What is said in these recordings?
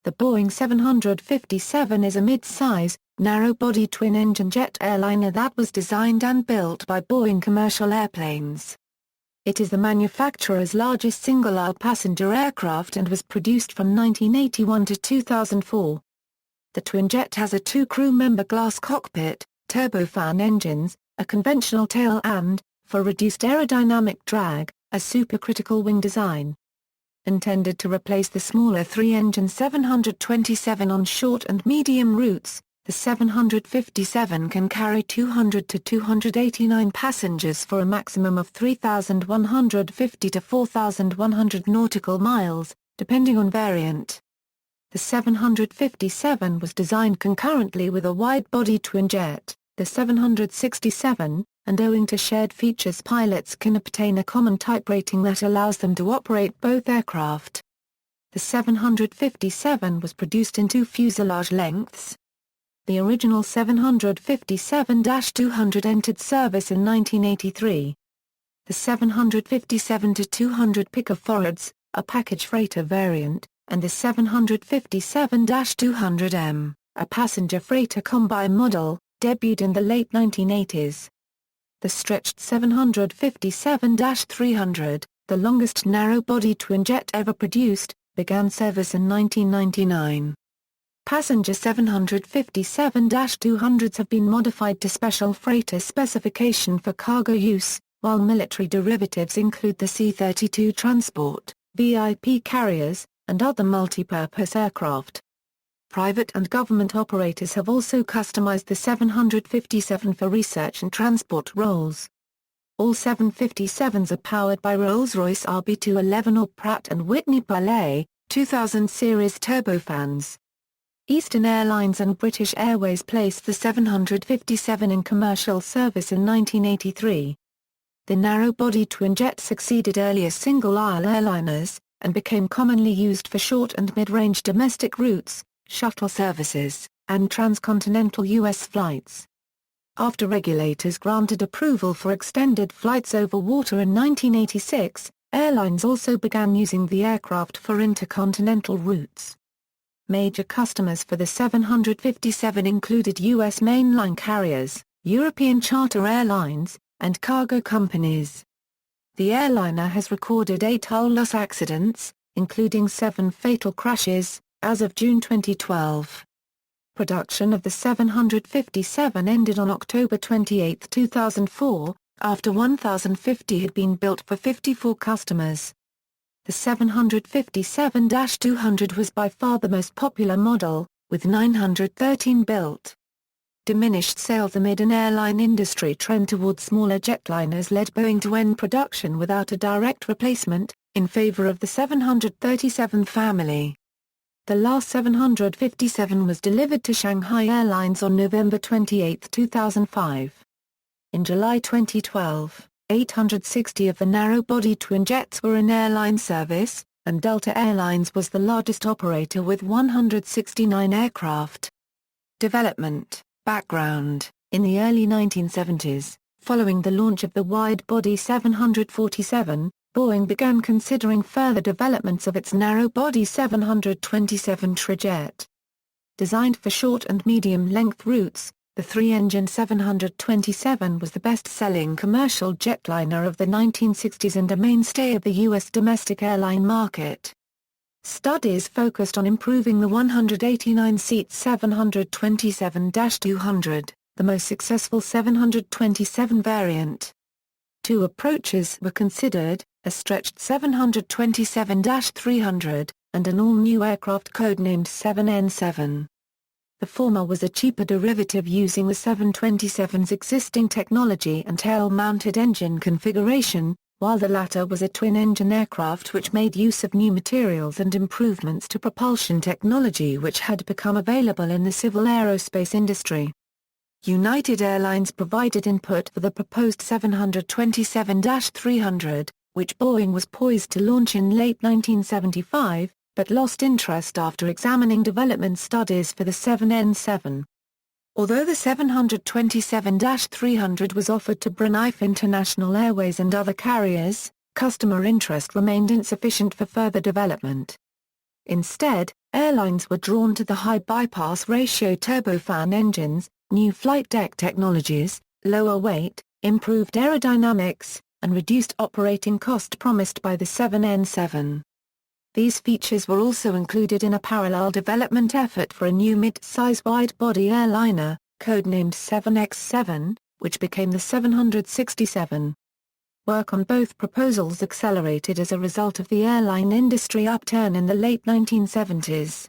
The Boeing 757 is a mid-size, narrow-body twin-engine jet airliner that was designed and built by Boeing Commercial Airplanes. It is the manufacturer's largest single-aisle passenger aircraft and was produced from 1981 to 2004. The twinjet has a two-crew-member glass cockpit, turbofan engines, a conventional tail and, for reduced aerodynamic drag, a supercritical wing design. Intended to replace the smaller three-engine 727 on short and medium routes, the 757 can carry 200 to 289 passengers for a maximum of 3,150 to 4,100 nautical miles, depending on variant. The 757 was designed concurrently with a wide-body twinjet, the 767, and owing to shared features pilots can obtain a common type rating that allows them to operate both aircraft. The 757 was produced in two fuselage lengths. The original 757-200 entered service in 1983. The 757-200 picaforwards, a package freighter variant, and the 757-200M, a passenger freighter combi model, debuted in the late 1980s. The stretched 757-300, the longest narrow-body twinjet ever produced, began service in 1999. Passenger 757-200s have been modified to special freighter specification for cargo use, while military derivatives include the C-32 transport, VIP carriers, and other multi-purpose aircraft. Private and government operators have also customized the 757 for research and transport roles. All 757s are powered by Rolls-Royce RB211 or Pratt Whitney PW2000 series turbofans. Eastern Airlines and British Airways placed the 757 in commercial service in 1983. The narrow-body twinjet succeeded earlier single-aisle airliners, and became commonly used for short and mid-range domestic routes, shuttle services, and transcontinental U.S. flights. After regulators granted approval for extended flights over water in 1986, airlines also began using the aircraft for intercontinental routes. Major customers for the 757 included U.S. mainline carriers, European charter airlines, and cargo companies. The airliner has recorded 8 hull loss accidents, including 7 fatal crashes, as of June 2012. Production of the 757 ended on October 28, 2004, after 1,050 had been built for 54 customers. The 757-200 was by far the most popular model, with 913 built. Diminished sales amid an airline industry trend toward smaller jetliners led Boeing to end production without a direct replacement, in favor of the 737 family. The last 757 was delivered to Shanghai Airlines on November 28, 2005. In July 2012, 860 of the narrow-body twinjets were in airline service, and Delta Airlines was the largest operator with 169 aircraft. Development. Background. In the early 1970s, following the launch of the wide-body 747, Boeing began considering further developments of its narrow-body 727 trijet. Designed for short and medium-length routes, the three-engine 727 was the best-selling commercial jetliner of the 1960s and a mainstay of the U.S. domestic airline market. Studies focused on improving the 189-seat 727-200, the most successful 727 variant. Two approaches were considered, a stretched 727-300, and an all-new aircraft codenamed 7N7. The former was a cheaper derivative using the 727's existing technology and tail-mounted engine configuration, while the latter was a twin-engine aircraft which made use of new materials and improvements to propulsion technology which had become available in the civil aerospace industry. United Airlines provided input for the proposed 727-300, which Boeing was poised to launch in late 1975, but lost interest after examining development studies for the 7N7. Although the 727-300 was offered to Brunei International Airways and other carriers, customer interest remained insufficient for further development. Instead, airlines were drawn to the high bypass ratio turbofan engines, new flight deck technologies, lower weight, improved aerodynamics, and reduced operating cost promised by the 787. These features were also included in a parallel development effort for a new mid-size wide-body airliner, codenamed 7X7, which became the 767. Work on both proposals accelerated as a result of the airline industry upturn in the late 1970s.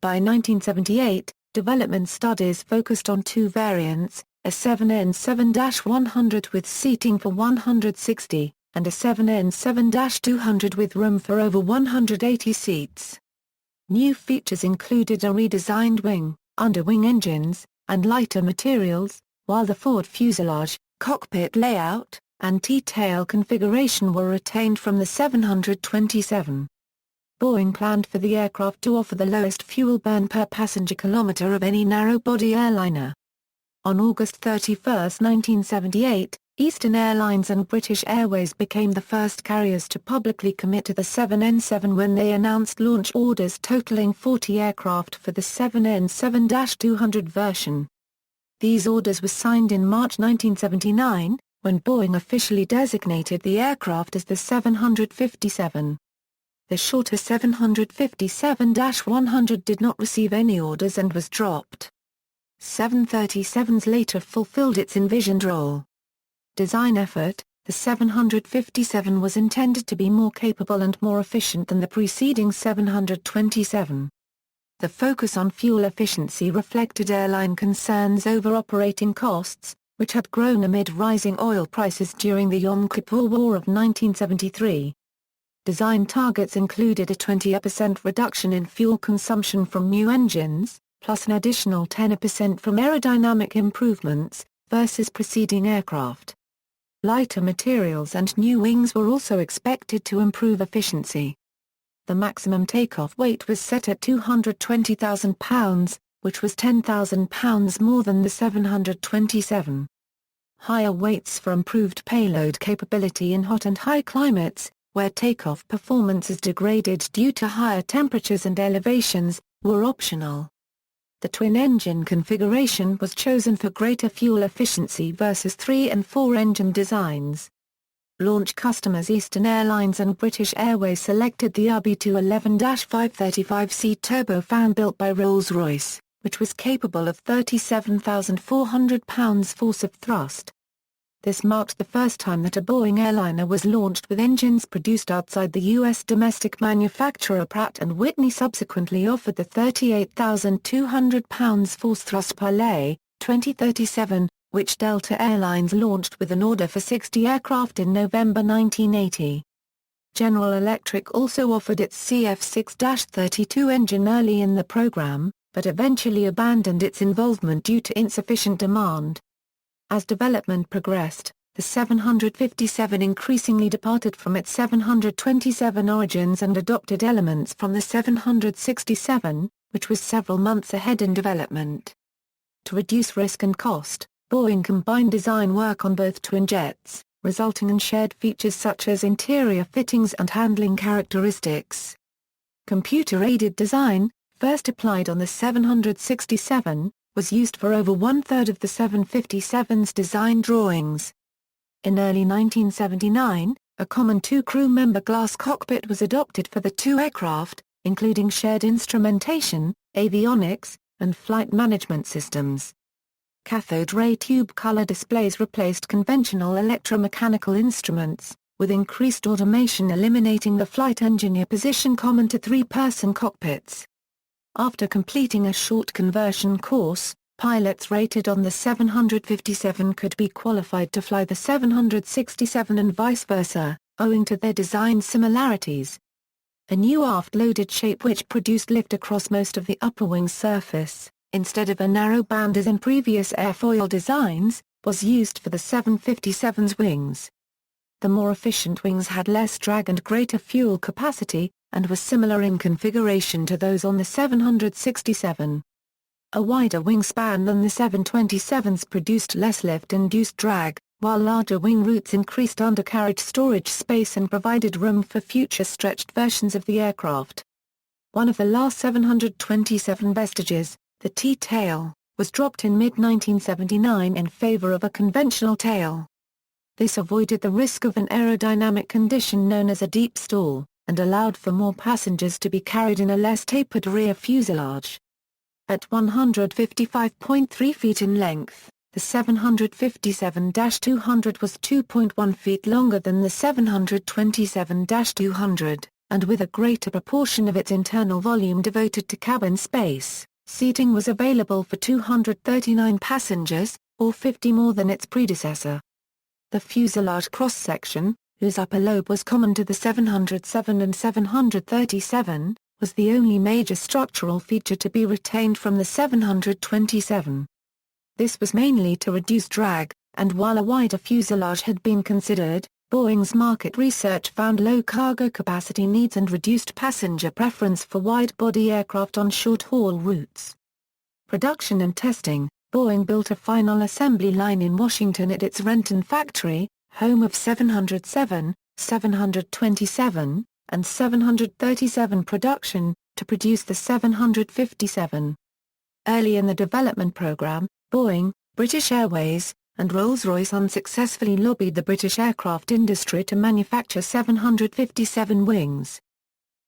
By 1978, development studies focused on two variants, a 7N7-100 with seating for 160, and a 7N7-200 with room for over 180 seats. New features included a redesigned wing, underwing engines, and lighter materials, while the forward fuselage, cockpit layout, and T-tail configuration were retained from the 727. Boeing planned for the aircraft to offer the lowest fuel burn per passenger kilometer of any narrow-body airliner. On August 31, 1978, Eastern Airlines and British Airways became the first carriers to publicly commit to the 7N7 when they announced launch orders totaling 40 aircraft for the 7N7-200 version. These orders were signed in March 1979, when Boeing officially designated the aircraft as the 757. The shorter 757-100 did not receive any orders and was dropped. 737s later fulfilled its envisioned role. Design effort: the 757 was intended to be more capable and more efficient than the preceding 727. The focus on fuel efficiency reflected airline concerns over operating costs, which had grown amid rising oil prices during the Yom Kippur War of 1973. Design targets included a 20% reduction in fuel consumption from new engines, plus an additional 10% from aerodynamic improvements, versus preceding aircraft. Lighter materials and new wings were also expected to improve efficiency. The maximum takeoff weight was set at 220,000 pounds, which was 10,000 pounds more than the 727. Higher weights for improved payload capability in hot and high climates, where takeoff performance is degraded due to higher temperatures and elevations, were optional. The twin-engine configuration was chosen for greater fuel efficiency versus 3- and 4-engine designs. Launch customers Eastern Airlines and British Airways selected the RB211-535C turbofan built by Rolls-Royce, which was capable of 37,400 pounds force of thrust. This marked the first time that a Boeing airliner was launched with engines produced outside the U.S. domestic manufacturer. Pratt Whitney subsequently offered the 38,200 pounds force thrust per lay, 2037, which Delta Airlines launched with an order for 60 aircraft in November 1980. General Electric also offered its CF6-32 engine early in the program, but eventually abandoned its involvement due to insufficient demand. As development progressed, the 757 increasingly departed from its 727 origins and adopted elements from the 767, which was several months ahead in development. To reduce risk and cost, Boeing combined design work on both twinjets, resulting in shared features such as interior fittings and handling characteristics. Computer-aided design, first applied on the 767, was used for over one-third of the 757's design drawings. In early 1979, a common two-crew member glass cockpit was adopted for the two aircraft, including shared instrumentation, avionics, and flight management systems. Cathode ray tube color displays replaced conventional electromechanical instruments, with increased automation eliminating the flight engineer position common to three-person cockpits. After completing a short conversion course, pilots rated on the 757 could be qualified to fly the 767 and vice versa, owing to their design similarities. A new aft-loaded shape which produced lift across most of the upper wing surface, instead of a narrow band as in previous airfoil designs, was used for the 757's wings. The more efficient wings had less drag and greater fuel capacity, and were similar in configuration to those on the 767. A wider wingspan than the 727's produced less lift-induced drag, while larger wing roots increased undercarriage storage space and provided room for future stretched versions of the aircraft. one of the last 727 vestiges, the T-tail, was dropped in mid-1979 in favor of a conventional tail. This avoided the risk of an aerodynamic condition known as a deep stall, and allowed for more passengers to be carried in a less tapered rear fuselage. At 155.3 feet in length, the 757-200 was 2.1 feet longer than the 727-200, and with a greater proportion of its internal volume devoted to cabin space, seating was available for 239 passengers, or 50 more than its predecessor. The fuselage cross-section, whose upper lobe was common to the 707 and 737, was the only major structural feature to be retained from the 727. This was mainly to reduce drag, and while a wider fuselage had been considered, Boeing's market research found low cargo capacity needs and reduced passenger preference for wide-body aircraft on short-haul routes. Production and testing: Boeing built a final assembly line in Washington at its Renton factory, home of 707, 727, and 737 production, to produce the 757. Early in the development program, Boeing, British Airways, and Rolls-Royce unsuccessfully lobbied the British aircraft industry to manufacture 757 wings.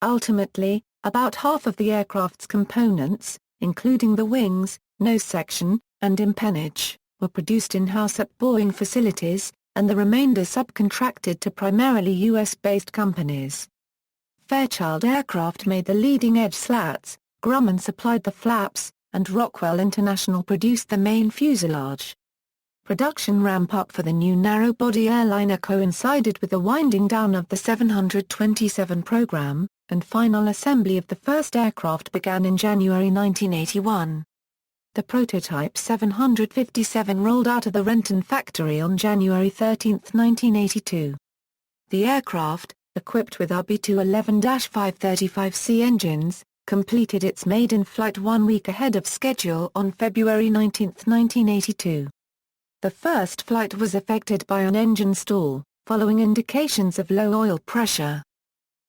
Ultimately, about half of the aircraft's components, including the wings, nose section, and empennage, were produced in-house at Boeing facilities, and the remainder subcontracted to primarily US-based companies. Fairchild Aircraft made the leading-edge slats, Grumman supplied the flaps, and Rockwell International produced the main fuselage. Production ramp-up for the new narrow-body airliner coincided with the winding down of the 727 program, and final assembly of the first aircraft began in January 1981. The prototype 757 rolled out of the Renton factory on January 13, 1982. The aircraft, equipped with RB211-535C engines, completed its maiden flight 1 week ahead of schedule on February 19, 1982. The first flight was affected by an engine stall, following indications of low oil pressure.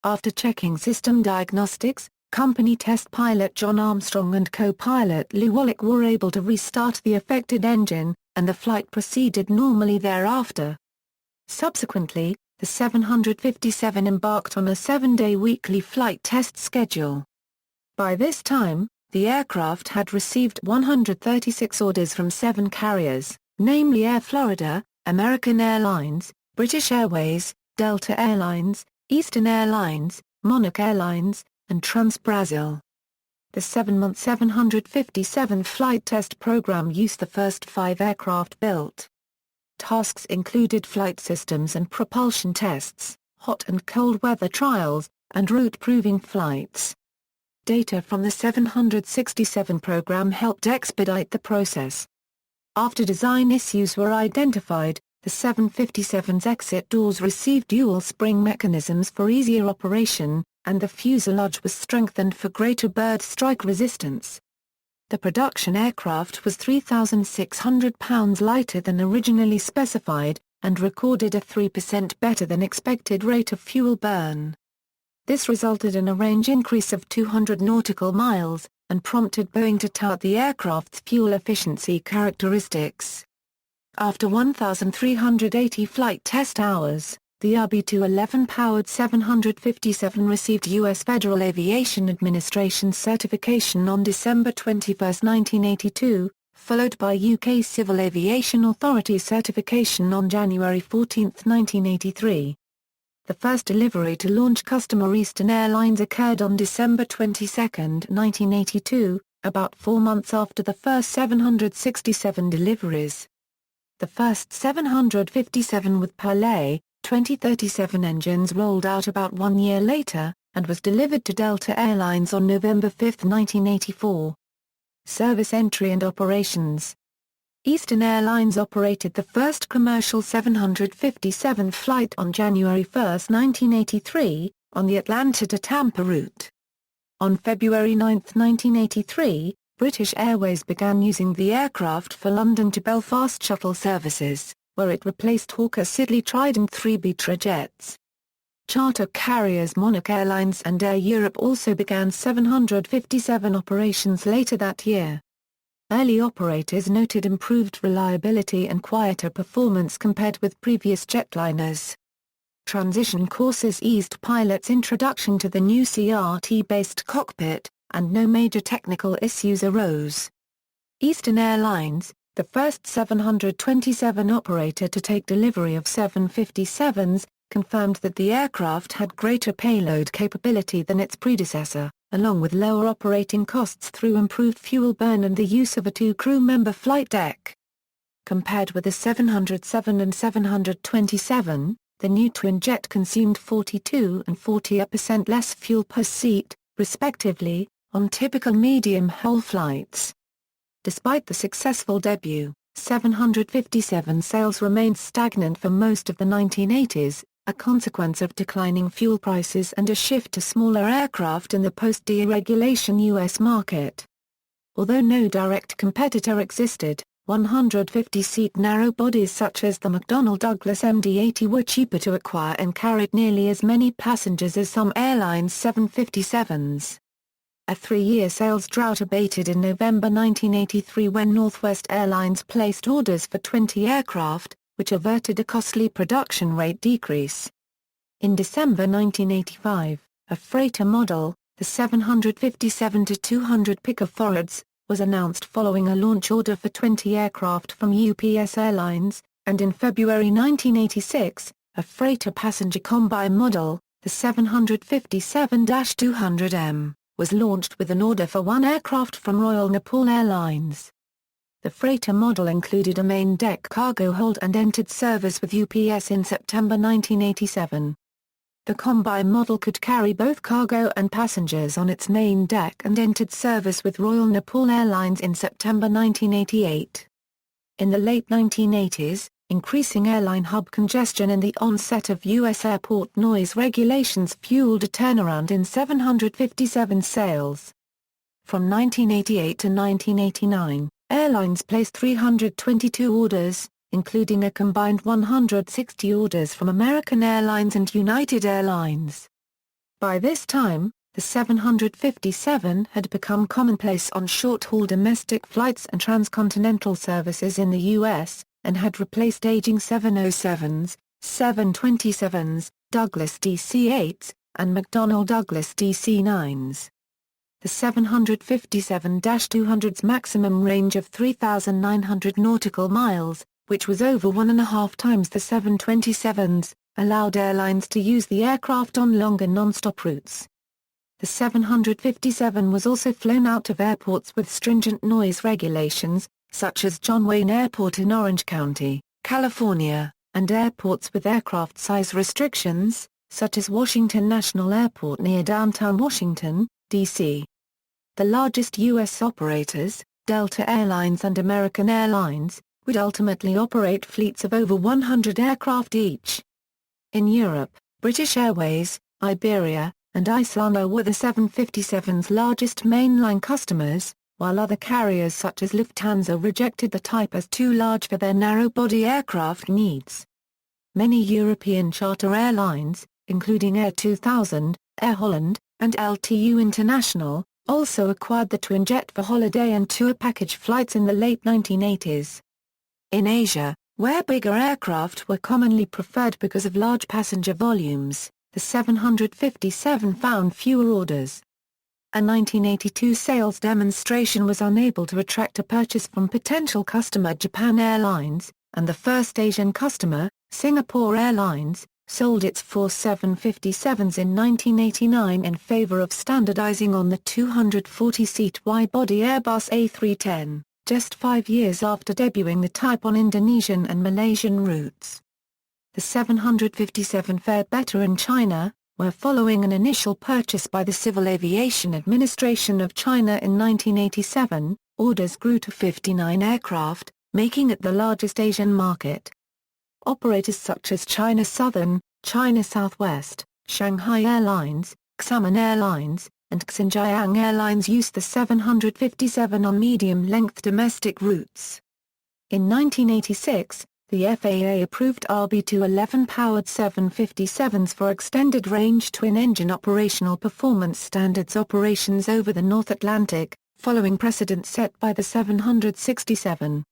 After checking system diagnostics, company test pilot John Armstrong and co-pilot Lew Wallach were able to restart the affected engine, and the flight proceeded normally thereafter. Subsequently, the 757 embarked on a 7-day weekly flight test schedule. By this time, the aircraft had received 136 orders from 7 carriers, namely Air Florida, American Airlines, British Airways, Delta Airlines, Eastern Airlines, Monarch Airlines, and Trans-Brazil. The 7-month 757 flight test program used the first 5 aircraft built. Tasks included flight systems and propulsion tests, hot and cold weather trials, and route-proving flights. Data from the 767 program helped expedite the process. After design issues were identified, the 757's exit doors received dual-spring mechanisms for easier operation, and the fuselage was strengthened for greater bird strike resistance. The production aircraft was 3,600 pounds lighter than originally specified, and recorded a 3% better than expected rate of fuel burn. This resulted in a range increase of 200 nautical miles, and prompted Boeing to tout the aircraft's fuel efficiency characteristics. After 1,380 flight test hours, the RB211-powered 757 received U.S. Federal Aviation Administration certification on December 21, 1982, followed by UK Civil Aviation Authority certification on January 14, 1983. The first delivery to launch customer Eastern Airlines occurred on December 22, 1982, about 4 months after the first 767 deliveries. The first 757 with Palais 2037 engines rolled out about 1 year later, and was delivered to Delta Airlines on November 5, 1984. Service entry and operations. Eastern Airlines operated the first commercial 757 flight on January 1, 1983, on the Atlanta to Tampa route. On February 9, 1983, British Airways began using the aircraft for London to Belfast shuttle services, where it replaced Hawker Siddeley Trident 3B jets. Charter carriers Monarch Airlines and Air Europe also began 757 operations later that year. Early operators noted improved reliability and quieter performance compared with previous jetliners. Transition courses eased pilots' introduction to the new CRT-based cockpit, and no major technical issues arose. Eastern Airlines, the first 727 operator to take delivery of 757s, confirmed that the aircraft had greater payload capability than its predecessor, along with lower operating costs through improved fuel burn and the use of a two-crew-member flight deck. Compared with the 707 and 727, the new twinjet consumed 42 and 40% less fuel per seat, respectively, on typical medium-hull flights. Despite the successful debut, 757 sales remained stagnant for most of the 1980s, a consequence of declining fuel prices and a shift to smaller aircraft in the post-deregulation U.S. market. Although no direct competitor existed, 150-seat narrow bodies such as the McDonnell Douglas MD-80 were cheaper to acquire and carried nearly as many passengers as some airlines' 757s. A three-year sales drought abated in November 1983 when Northwest Airlines placed orders for 20 aircraft, which averted a costly production rate decrease. In December 1985, a freighter model, the 757-200 picofarads, was announced following a launch order for 20 aircraft from UPS Airlines, and in February 1986, a freighter passenger combi model, the 757-200M, was launched with an order for one aircraft from Royal Nepal Airlines. The freighter model included a main deck cargo hold and entered service with UPS in September 1987. The combi model could carry both cargo and passengers on its main deck and entered service with Royal Nepal Airlines in September 1988. In the late 1980s, increasing airline hub congestion and the onset of U.S. airport noise regulations fueled a turnaround in 757 sales. From 1988 to 1989, airlines placed 322 orders, including a combined 160 orders from American Airlines and United Airlines. By this time, the 757 had become commonplace on short-haul domestic flights and transcontinental services in the U.S., and had replaced aging 707s, 727s, Douglas DC-8s, and McDonnell Douglas DC-9s. The 757-200's maximum range of 3,900 nautical miles, which was over 1.5 times the 727's, allowed airlines to use the aircraft on longer non-stop routes. The 757 was also flown out of airports with stringent noise regulations, such as John Wayne Airport in Orange County, California, and airports with aircraft size restrictions, such as Washington National Airport near downtown Washington, D.C. The largest U.S. operators, Delta Airlines and American Airlines, would ultimately operate fleets of over 100 aircraft each. In Europe, British Airways, Iberia, and Islanda were the 757's largest mainline customers, while other carriers such as Lufthansa rejected the type as too large for their narrow-body aircraft needs. Many European charter airlines, including Air 2000, Air Holland, and LTU International, also acquired the twinjet for holiday and tour package flights in the late 1980s. In Asia, where bigger aircraft were commonly preferred because of large passenger volumes, the 757 found fewer orders. A 1982 sales demonstration was unable to attract a purchase from potential customer Japan Airlines, and the first Asian customer, Singapore Airlines, sold its 4 757s in 1989 in favor of standardizing on the 240-seat wide-body Airbus A310. Just 5 years after debuting the type on Indonesian and Malaysian routes. The 757 fared better in China, where following an initial purchase by the Civil Aviation Administration of China in 1987, orders grew to 59 aircraft, making it the largest Asian market. Operators such as China Southern, China Southwest, Shanghai Airlines, Xiamen Airlines, and Xinjiang Airlines used the 757 on medium-length domestic routes. In 1986, the FAA approved RB211-powered 757s for extended-range twin-engine operational performance standards operations over the North Atlantic, following precedent set by the 767.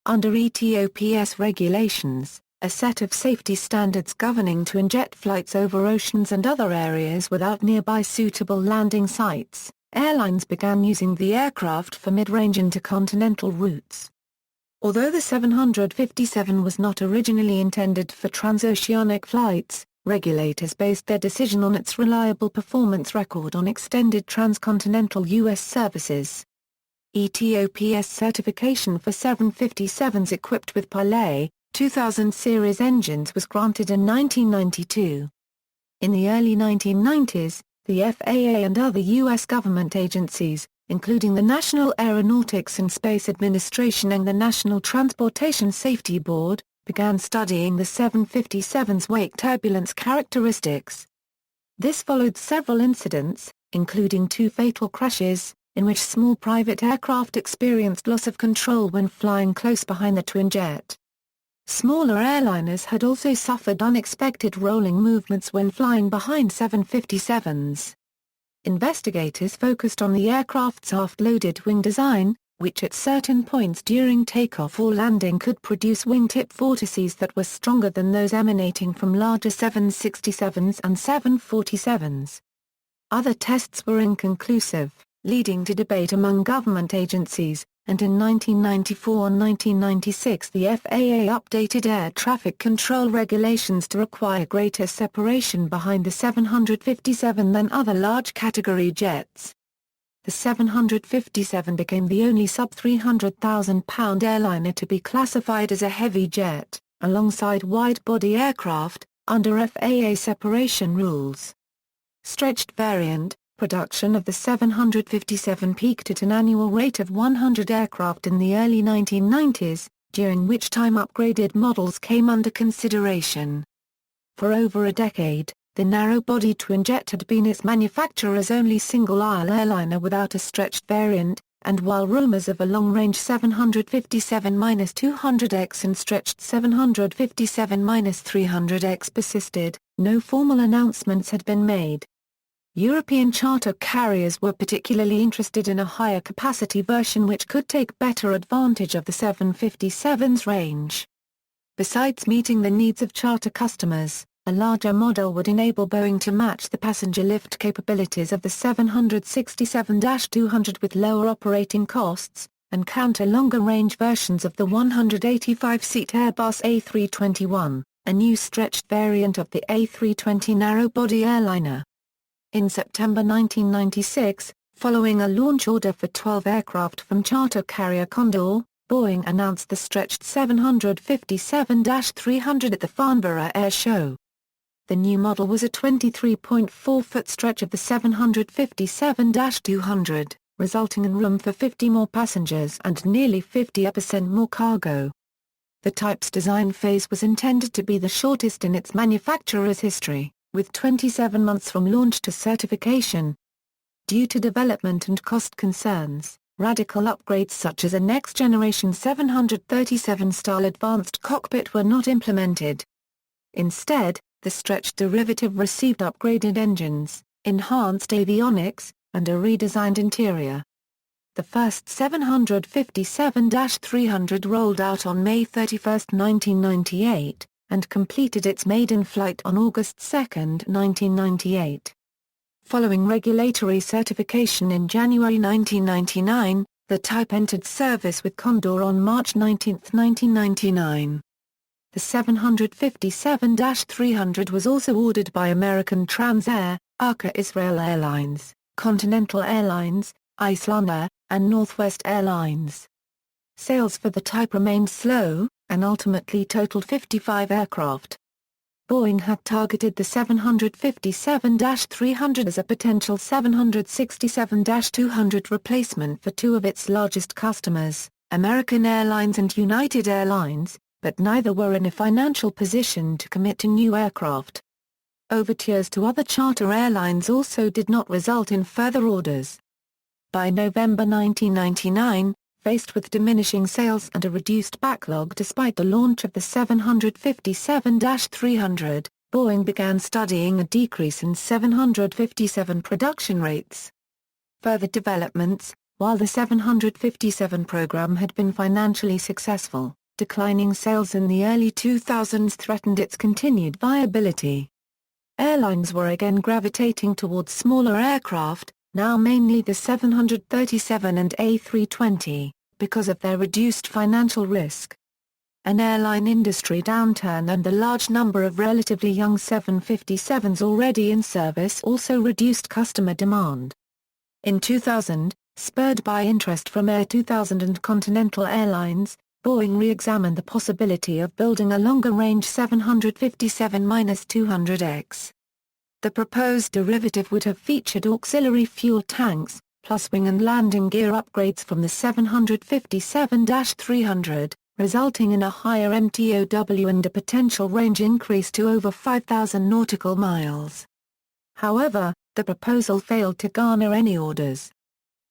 Under ETOPS regulations, a set of safety standards governing twin-jet flights over oceans and other areas without nearby suitable landing sites, airlines began using the aircraft for mid-range intercontinental routes. Although the 757 was not originally intended for transoceanic flights, regulators based their decision on its reliable performance record on extended transcontinental U.S. services. ETOPS certification for 757s equipped with Pilot 2000 series engines was granted in 1992. In the early 1990s, the FAA and other U.S. government agencies, including the National Aeronautics and Space Administration and the National Transportation Safety Board, began studying the 757's wake turbulence characteristics. This followed several incidents, including 2 fatal crashes, in which small private aircraft experienced loss of control when flying close behind the twinjet. Smaller airliners had also suffered unexpected rolling movements when flying behind 757s. Investigators focused on the aircraft's aft-loaded wing design, which at certain points during takeoff or landing could produce wingtip vortices that were stronger than those emanating from larger 767s and 747s. Other tests were inconclusive, leading to debate among government agencies, and in 1994 and 1996 the FAA updated air traffic control regulations to require greater separation behind the 757 than other large-category jets. The 757 became the only sub-300,000-pound airliner to be classified as a heavy jet, alongside wide-body aircraft, under FAA separation rules. Stretched variant production of the 757 peaked at an annual rate of 100 aircraft in the early 1990s, during which time upgraded models came under consideration. For over a decade, the narrow-body twinjet had been its manufacturer's only single-aisle airliner without a stretched variant, and while rumors of a long-range 757-200X and stretched 757-300X persisted, no formal announcements had been made. European charter carriers were particularly interested in a higher capacity version which could take better advantage of the 757's range. Besides meeting the needs of charter customers, a larger model would enable Boeing to match the passenger lift capabilities of the 767-200 with lower operating costs, and counter longer-range versions of the 185-seat Airbus A321, a new stretched variant of the A320 narrow-body airliner. In September 1996, following a launch order for 12 aircraft from charter carrier Condor, Boeing announced the stretched 757-300 at the Farnborough Air Show. The new model was a 23.4-foot stretch of the 757-200, resulting in room for 50 more passengers and nearly 50% more cargo. The type's design phase was intended to be the shortest in its manufacturer's history, with 27 months from launch to certification. Due to development and cost concerns, radical upgrades such as a next-generation 737-style advanced cockpit were not implemented. Instead, the stretched derivative received upgraded engines, enhanced avionics, and a redesigned interior. The first 757-300 rolled out on May 31, 1998, and completed its maiden flight on August 2, 1998. Following regulatory certification in January 1999, the type entered service with Condor on March 19, 1999. The 757-300 was also ordered by American Transair, Arca Israel Airlines, Continental Airlines, Icelandair, and Northwest Airlines. Sales for the type remained slow, and ultimately totaled 55 aircraft. Boeing had targeted the 757-300 as a potential 767-200 replacement for 2 of its largest customers, American Airlines and United Airlines, but neither were in a financial position to commit to new aircraft. Overtures to other charter airlines also did not result in further orders. By November 1999, Faced with diminishing sales and a reduced backlog despite the launch of the 757-300, Boeing began studying a decrease in 757 production rates. Further developments: while the 757 program had been financially successful, declining sales in the early 2000s threatened its continued viability. Airlines were again gravitating towards smaller aircraft, now mainly the 737 and A320, because of their reduced financial risk. An airline industry downturn and the large number of relatively young 757s already in service also reduced customer demand. In 2000, spurred by interest from Air 2000 and Continental Airlines, Boeing re-examined the possibility of building a longer-range 757-200X. The proposed derivative would have featured auxiliary fuel tanks, plus wing and landing gear upgrades from the 757-300, resulting in a higher MTOW and a potential range increase to over 5,000 nautical miles. However, the proposal failed to garner any orders.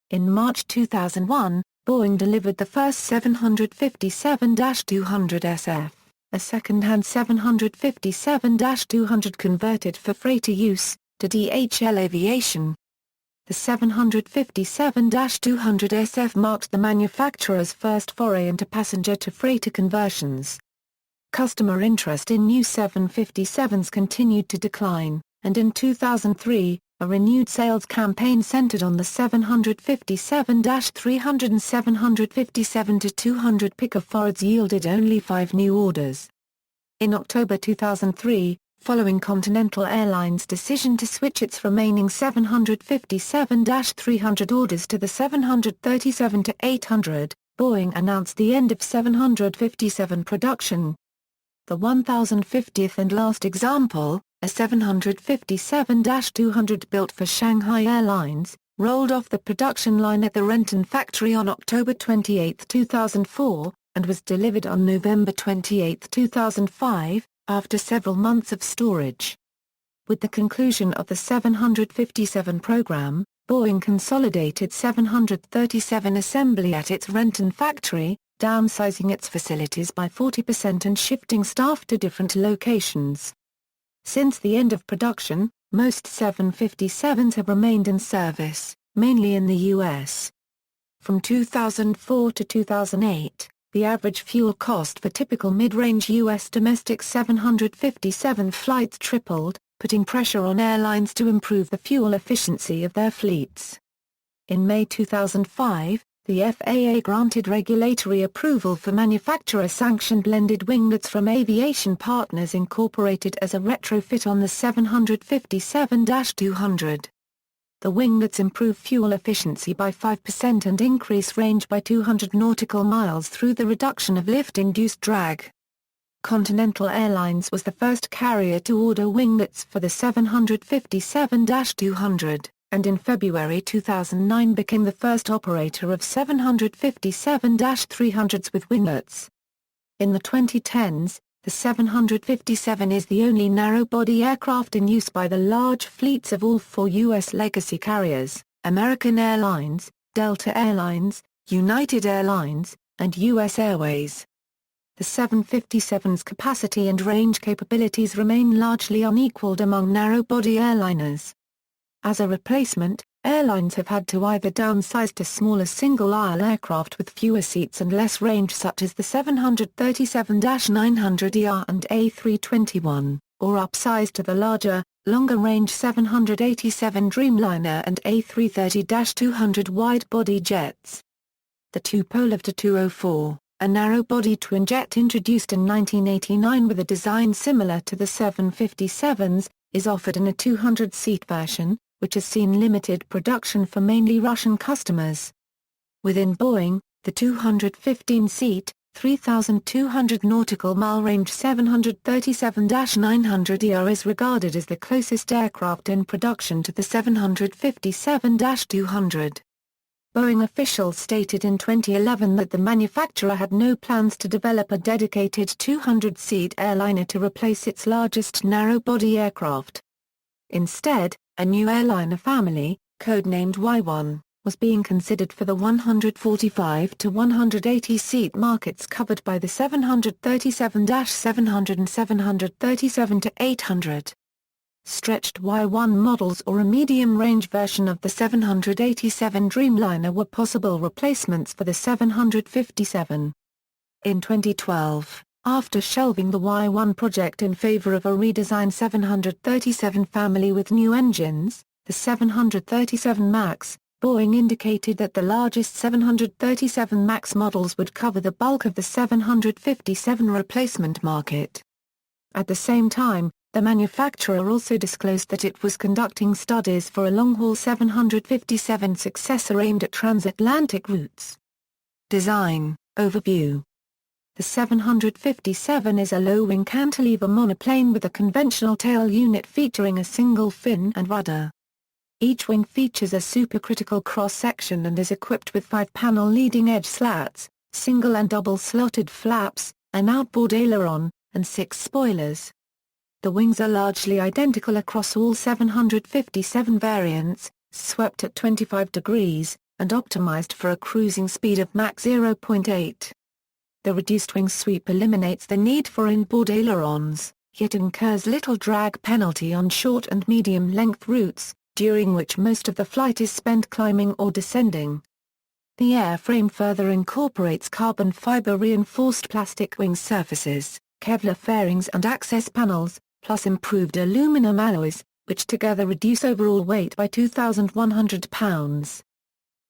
In March 2001, Boeing delivered the first 757-200SF, a second-hand 757-200 converted for freighter use, to DHL Aviation. The 757-200SF marked the manufacturer's first foray into passenger-to-freighter conversions. Customer interest in new 757s continued to decline, and in 2003, a renewed sales campaign centered on the 757-300 and 757-200 picofards yielded only 5 new orders. In October 2003, following Continental Airlines' decision to switch its remaining 757-300 orders to the 737-800, Boeing announced the end of 757 production. The 1050th and last example, a 757-200 built for Shanghai Airlines, rolled off the production line at the Renton factory on October 28, 2004, and was delivered on November 28, 2005, after several months of storage. With the conclusion of the 757 program, Boeing consolidated 737 assembly at its Renton factory, downsizing its facilities by 40% and shifting staff to different locations. Since the end of production, most 757s have remained in service, mainly in the U.S. From 2004 to 2008, the average fuel cost for typical mid-range U.S. domestic 757 flights tripled, putting pressure on airlines to improve the fuel efficiency of their fleets. In May 2005, the FAA granted regulatory approval for manufacturer-sanctioned blended winglets from Aviation Partners Incorporated as a retrofit on the 757-200. The winglets improve fuel efficiency by 5% and increase range by 200 nautical miles through the reduction of lift-induced drag. Continental Airlines was the first carrier to order winglets for the 757-200. And in February 2009 became the first operator of 757-300s with winglets. In the 2010s, the 757 is the only narrow-body aircraft in use by the large fleets of all 4 U.S. legacy carriers, American Airlines, Delta Airlines, United Airlines, and U.S. Airways. The 757's capacity and range capabilities remain largely unequaled among narrow-body airliners. As a replacement, airlines have had to either downsize to smaller single-aisle aircraft with fewer seats and less range such as the 737-900ER and A321, or upsize to the larger, longer-range 787 Dreamliner and A330-200 wide-body jets. The two-polar TO-204, a narrow-body twinjet introduced in 1989 with a design similar to the 757's, is offered in a 200-seat version, which has seen limited production for mainly Russian customers. Within Boeing, the 215-seat, 3,200 nautical mile range 737-900ER is regarded as the closest aircraft in production to the 757-200. Boeing officials stated in 2011 that the manufacturer had no plans to develop a dedicated 200-seat airliner to replace its largest narrow-body aircraft. Instead, a new airliner family, codenamed Y1, was being considered for the 145 to 180 seat markets covered by the 737-700 and 737-800. Stretched Y1 models or a medium-range version of the 787 Dreamliner were possible replacements for the 757. In 2012, after shelving the Y1 project in favor of a redesigned 737 family with new engines, the 737 MAX, Boeing indicated that the largest 737 MAX models would cover the bulk of the 757 replacement market. At the same time, the manufacturer also disclosed that it was conducting studies for a long-haul 757 successor aimed at transatlantic routes. Design overview. The 757 is a low-wing cantilever monoplane with a conventional tail unit featuring a single fin and rudder. Each wing features a supercritical cross-section and is equipped with 5-panel leading-edge slats, single and double-slotted flaps, an outboard aileron, and 6 spoilers. The wings are largely identical across all 757 variants, swept at 25 degrees, and optimized for a cruising speed of Mach 0.8. The reduced wing sweep eliminates the need for inboard ailerons, yet incurs little drag penalty on short and medium-length routes, during which most of the flight is spent climbing or descending. The airframe further incorporates carbon fiber reinforced plastic wing surfaces, Kevlar fairings and access panels, plus improved aluminum alloys, which together reduce overall weight by 2,100 pounds.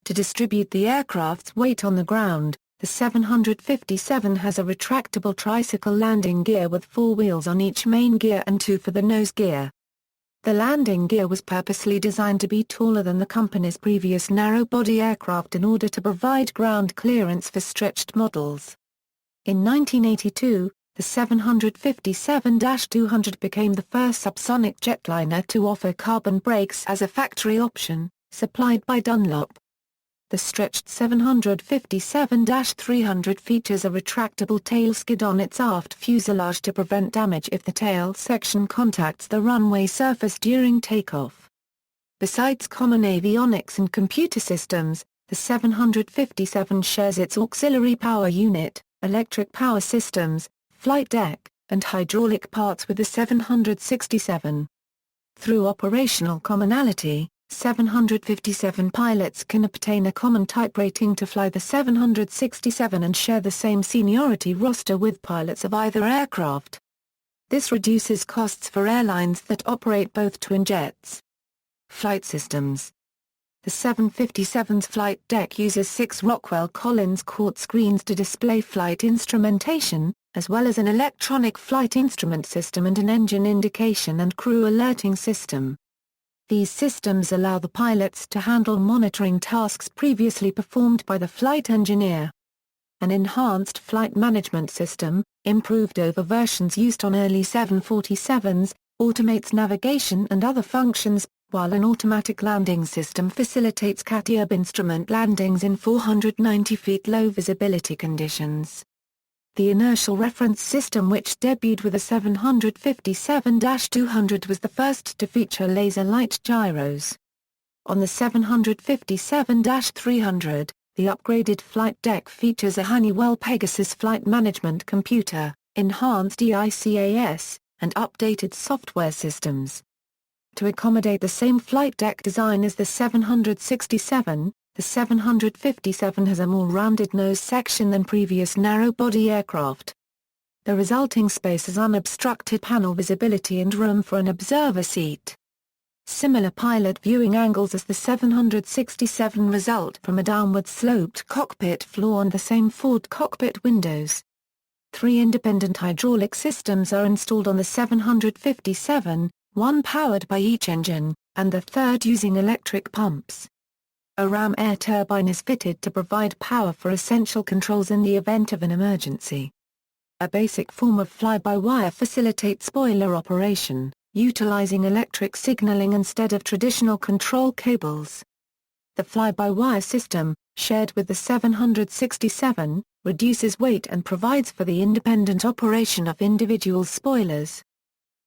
To distribute the aircraft's weight on the ground, the 757 has a retractable tricycle landing gear with 4 wheels on each main gear and 2 for the nose gear. The landing gear was purposely designed to be taller than the company's previous narrow-body aircraft in order to provide ground clearance for stretched models. In 1982, the 757-200 became the first subsonic jetliner to offer carbon brakes as a factory option, supplied by Dunlop. The stretched 757-300 features a retractable tail skid on its aft fuselage to prevent damage if the tail section contacts the runway surface during takeoff. Besides common avionics and computer systems, the 757 shares its auxiliary power unit, electric power systems, flight deck, and hydraulic parts with the 767. Through operational commonality, 757 pilots can obtain a common type rating to fly the 767 and share the same seniority roster with pilots of either aircraft. This reduces costs for airlines that operate both twinjets. Flight systems. The 757's flight deck uses 6 Rockwell Collins quartz screens to display flight instrumentation, as well as an electronic flight instrument system and an engine indication and crew alerting system. These systems allow the pilots to handle monitoring tasks previously performed by the flight engineer. An enhanced flight management system, improved over versions used on early 747s, automates navigation and other functions, while an automatic landing system facilitates CATIA instrument landings in 490 feet low visibility conditions. The Inertial reference system, which debuted with the 757-200, was the first to feature laser light gyros. On the 757-300, the upgraded flight deck features a Honeywell Pegasus flight management computer, enhanced EICAS, and updated software systems. To accommodate the same flight deck design as the 767, the 757 has a more rounded nose section than previous narrow-body aircraft. The resulting space has unobstructed panel visibility and room for an observer seat. Similar pilot viewing angles as the 767 result from a downward-sloped cockpit floor and the same forward cockpit windows. 3 independent hydraulic systems are installed on the 757, one powered by each engine, and the third using electric pumps. A ram air turbine is fitted to provide power for essential controls in the event of an emergency. A basic form of fly-by-wire facilitates spoiler operation, utilizing electric signaling instead of traditional control cables. The fly-by-wire system, shared with the 767, reduces weight and provides for the independent operation of individual spoilers.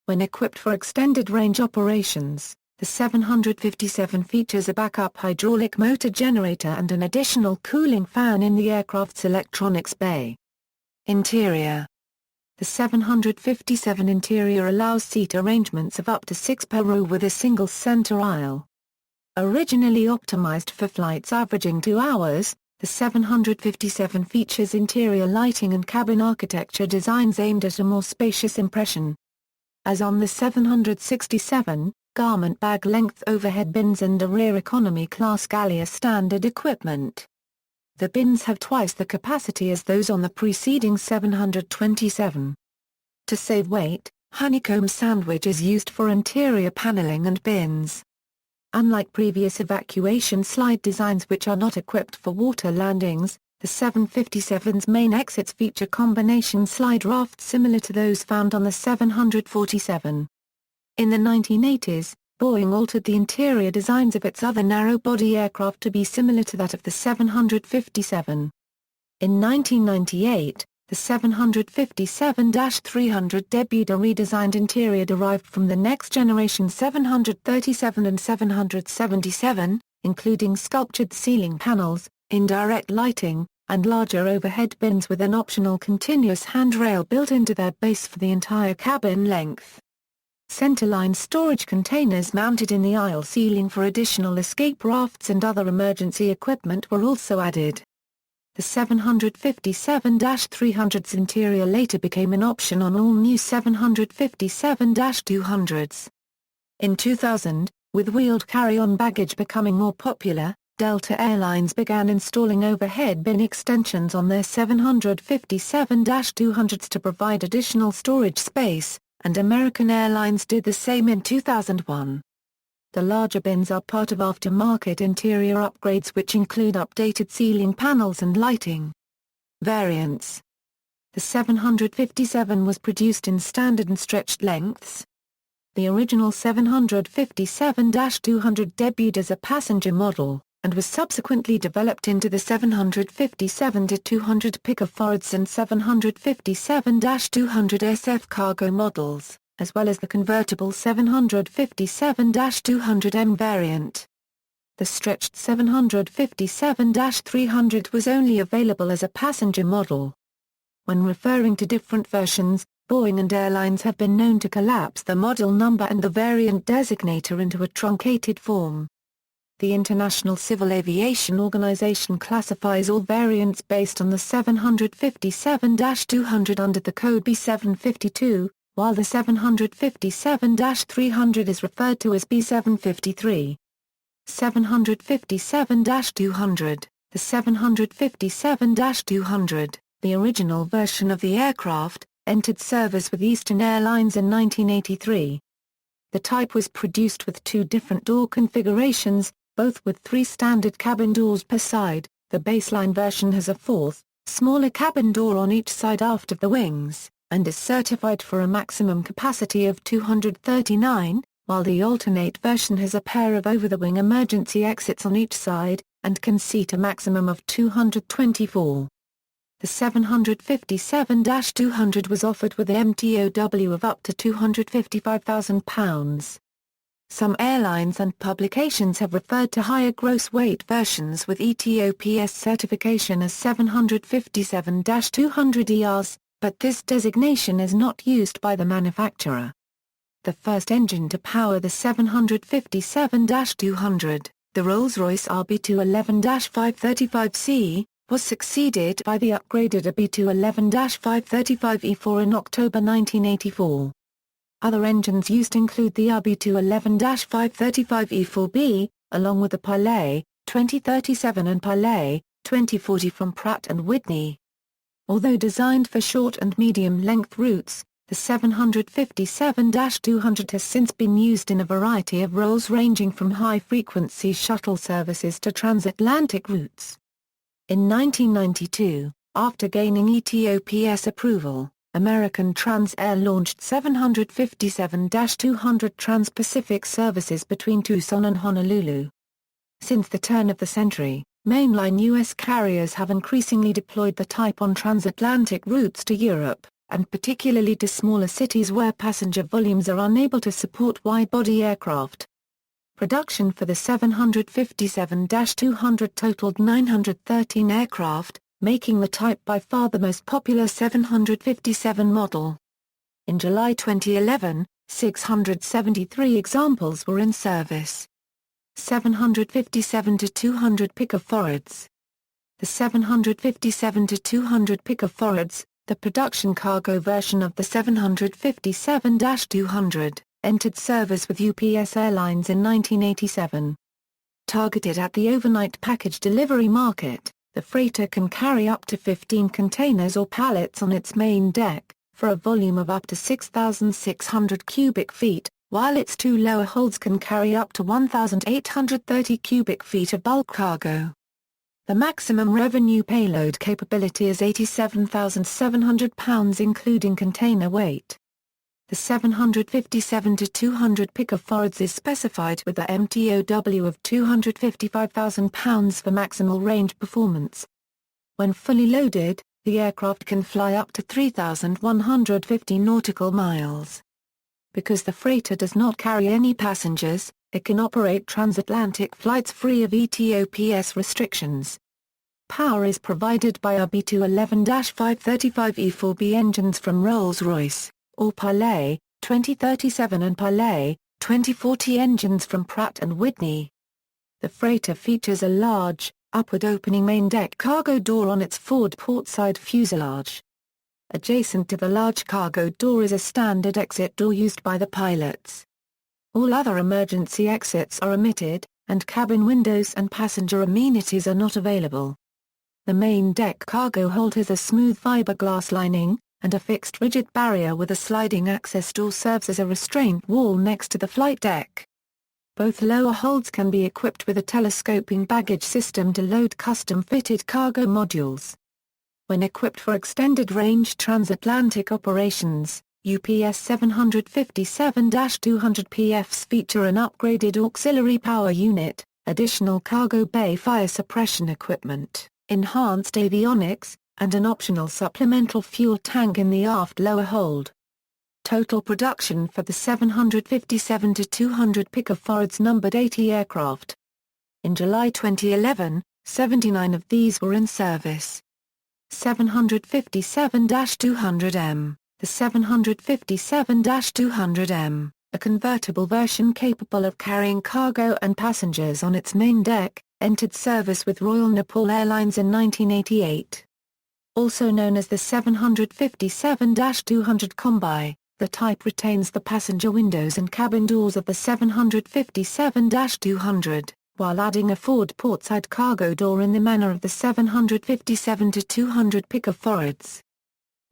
When equipped for extended range operations, The 757 features a backup hydraulic motor generator and an additional cooling fan in the aircraft's electronics bay. Interior. The 757 interior allows seat arrangements of up to 6 per row with a single center aisle. Originally optimized for flights averaging 2 hours, the 757 features interior lighting and cabin architecture designs aimed at a more spacious impression. As on the 767, garment bag length overhead bins and a rear economy class galley are standard equipment. The bins have twice the capacity as those on the preceding 727. To save weight, honeycomb sandwich is used for interior paneling and bins. Unlike previous evacuation slide designs which are not equipped for water landings, the 757's main exits feature combination slide rafts similar to those found on the 747. In the 1980s, Boeing altered the interior designs of its other narrow-body aircraft to be similar to that of the 757. In 1998, the 757-300 debuted a redesigned interior derived from the next-generation 737 and 777, including sculptured ceiling panels, indirect lighting, and larger overhead bins with an optional continuous handrail built into their base for the entire cabin length. Centerline storage containers mounted in the aisle ceiling for additional escape rafts and other emergency equipment were also added. The 757-300's interior later became an option on all new 757-200s. In 2000, with wheeled carry-on baggage becoming more popular, Delta Airlines began installing overhead bin extensions on their 757-200s to provide additional storage space, and American Airlines did the same in 2001. The larger bins are part of aftermarket interior upgrades which include updated ceiling panels and lighting. Variants. The 757 was produced in standard and stretched lengths. The original 757-200 debuted as a passenger model, and was subsequently developed into the 757-200 pickup-forwards and 757-200 SF cargo models, as well as the convertible 757-200M variant. The stretched 757-300 was only available as a passenger model. When referring to different versions, Boeing and Airlines have been known to collapse the model number and the variant designator into a truncated form. The International Civil Aviation Organization classifies all variants based on the 757-200 under the code B752, while the 757-300 is referred to as B753. 757-200, the 757-200, the original version of the aircraft, entered service with Eastern Airlines in 1983. The type was produced with two different door configurations, both with 3 standard cabin doors per side. The baseline version has a fourth, smaller cabin door on each side aft of the wings, and is certified for a maximum capacity of 239, while the alternate version has a pair of over-the-wing emergency exits on each side, and can seat a maximum of 224. The 757-200 was offered with an MTOW of up to £255,000. Some airlines and publications have referred to higher gross weight versions with ETOPS certification as 757-200ERs, but this designation is not used by the manufacturer. The first engine to power the 757-200, the Rolls-Royce RB211-535C, was succeeded by the upgraded RB211-535E4 in October 1984. Other engines used include the RB211-535E4B, along with the Pilot 2037 and Pilot 2040 from Pratt Whitney. Although designed for short and medium-length routes, the 757-200 has since been used in a variety of roles ranging from high-frequency shuttle services to transatlantic routes. In 1992, after gaining ETOPS approval, American Transair launched 757-200 Trans-Pacific services between Tucson and Honolulu. Since the turn of the century, mainline U.S. carriers have increasingly deployed the type on transatlantic routes to Europe, and particularly to smaller cities where passenger volumes are unable to support wide-body aircraft. Production for the 757-200 totaled 913 aircraft, making the type by far the most popular 757 model. In July 2011, 673 examples were in service. 757-200 picofarads. The 757-200 picofarads, the production cargo version of the 757-200, entered service with UPS Airlines in 1987. Targeted at the overnight package delivery market, the freighter can carry up to 15 containers or pallets on its main deck, for a volume of up to 6,600 cubic feet, while its two lower holds can carry up to 1,830 cubic feet of bulk cargo. The maximum revenue payload capability is 87,700 pounds including container weight. The 757-200 picofarads is specified with a MTOW of 255,000 pounds for maximal range performance. When fully loaded, the aircraft can fly up to 3,150 nautical miles. Because the freighter does not carry any passengers, it can operate transatlantic flights free of ETOPS restrictions. Power is provided by RB211-535E4B engines from Rolls-Royce, or Pilot, 2037 and Pilot, 2040 engines from Pratt & Whitney. The freighter features a large, upward-opening main deck cargo door on its forward portside fuselage. Adjacent to the large cargo door is a standard exit door used by the pilots. All other emergency exits are omitted, and cabin windows and passenger amenities are not available. The main deck cargo hold has a smooth fiberglass lining, and a fixed rigid barrier with a sliding access door serves as a restraint wall next to the flight deck. Both lower holds can be equipped with a telescoping baggage system to load custom-fitted cargo modules. When equipped for extended-range transatlantic operations, UPS 757-200 PFs feature an upgraded auxiliary power unit, additional cargo bay fire suppression equipment, enhanced avionics, and an optional supplemental fuel tank in the aft lower hold. Total production for the 757-200 picofarads numbered 80 aircraft. In July 2011, 79 of these were in service. 757-200M. The 757-200M, a convertible version capable of carrying cargo and passengers on its main deck, entered service with Royal Nepal Airlines in 1988. Also known as the 757-200 Combi, the type retains the passenger windows and cabin doors of the 757-200, while adding a forward portside cargo door in the manner of the 757-200 picofarads.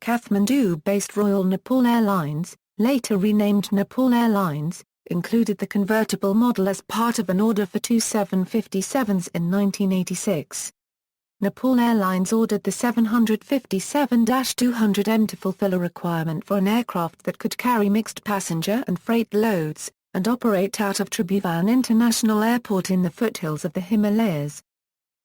Kathmandu-based Royal Nepal Airlines, later renamed Nepal Airlines, included the convertible model as part of an order for two 757s in 1986. Nepal Airlines ordered the 757-200M to fulfill a requirement for an aircraft that could carry mixed passenger and freight loads, and operate out of Turbofan International Airport in the foothills of the Himalayas.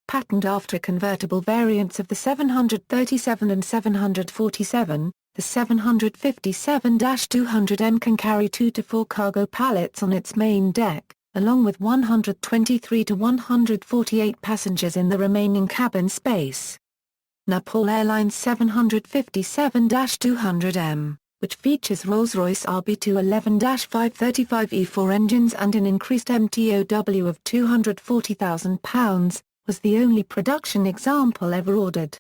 Patterned after convertible variants of the 737 and 747, the 757-200M can carry 2 to 4 cargo pallets on its main deck, along with 123 to 148 passengers in the remaining cabin space. Nepal Airlines 757-200M, which features Rolls-Royce RB211-535E4 engines and an increased MTOW of £240,000, was the only production example ever ordered.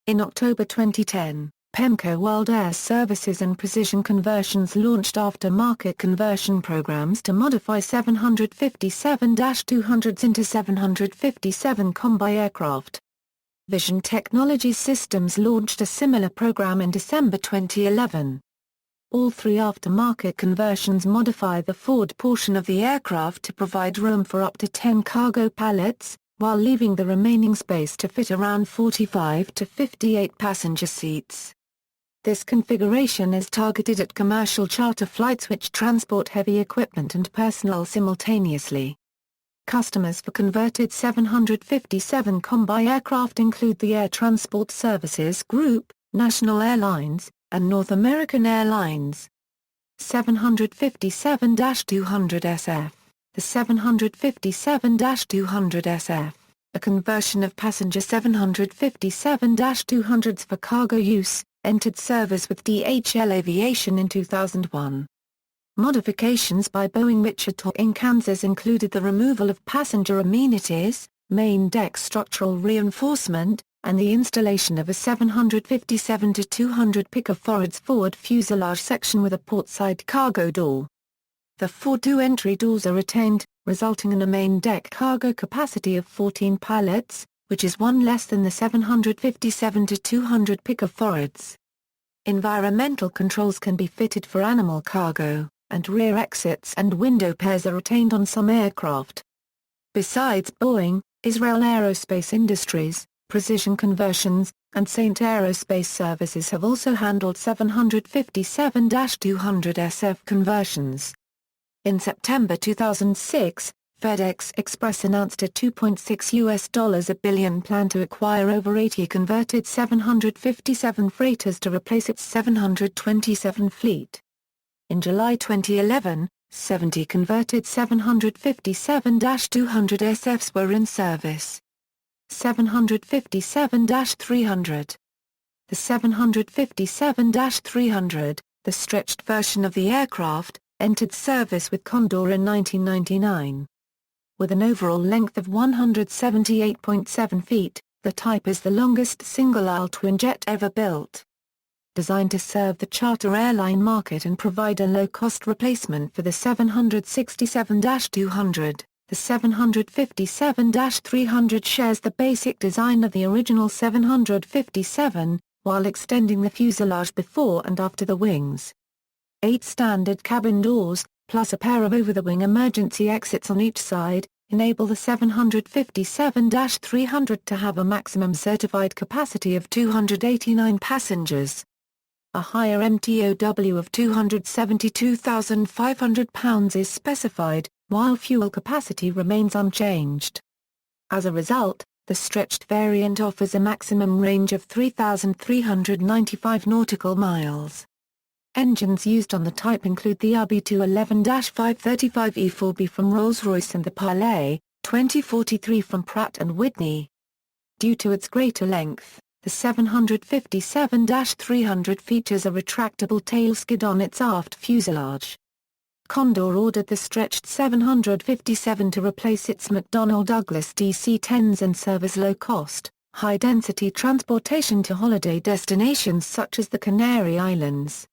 In October 2010, PEMCO World Air Services and Precision Conversions launched after-market conversion programs to modify 757-200s into 757 Combi aircraft. Vision Technology Systems launched a similar program in December 2011. All three aftermarket conversions modify the forward portion of the aircraft to provide room for up to 10 cargo pallets, while leaving the remaining space to fit around 45 to 58 passenger seats. This configuration is targeted at commercial charter flights which transport heavy equipment and personnel simultaneously. Customers for converted 757 Combi aircraft include the Air Transport Services Group, National Airlines, and North American Airlines. 757-200 SF The 757-200 SF, a conversion of passenger 757-200s for cargo use, entered service with DHL Aviation in 2001. Modifications by Boeing Wichita in Kansas included the removal of passenger amenities, main deck structural reinforcement, and the installation of a 757-200 picaforts forward fuselage section with a portside cargo door. The 4 two-entry doors are retained, resulting in a main deck cargo capacity of 14 pilots, which is one less than the 757-200 picaforts. Environmental controls can be fitted for animal cargo, and rear exits and window pairs are retained on some aircraft. Besides Boeing, Israel Aerospace Industries, Precision Conversions, and Saint Aerospace Services have also handled 757-200 SF conversions. In September 2006, FedEx Express announced a $2.6 billion plan to acquire over 80 converted 757 freighters to replace its 727 fleet. In July 2011, 70 converted 757-200 SFs were in service. 757-300. The 757-300, the stretched version of the aircraft, entered service with Condor in 1999. With an overall length of 178.7 feet, the type is the longest single-aisle twinjet ever built. Designed to serve the charter airline market and provide a low-cost replacement for the 767-200, the 757-300 shares the basic design of the original 757, while extending the fuselage before and after the wings. 8 standard cabin doors, plus a pair of over-the-wing emergency exits on each side, enable the 757-300 to have a maximum certified capacity of 289 passengers. A higher MTOW of 272,500 pounds is specified, while fuel capacity remains unchanged. As a result, the stretched variant offers a maximum range of 3,395 nautical miles. Engines used on the type include the RB211-535E4B from Rolls-Royce and the Pilot 2043 from Pratt Whitney. Due to its greater length, the 757-300 features a retractable tail skid on its aft fuselage. Condor ordered the stretched 757 to replace its McDonnell Douglas DC-10s and serve as low-cost, high-density transportation to holiday destinations such as the Canary Islands.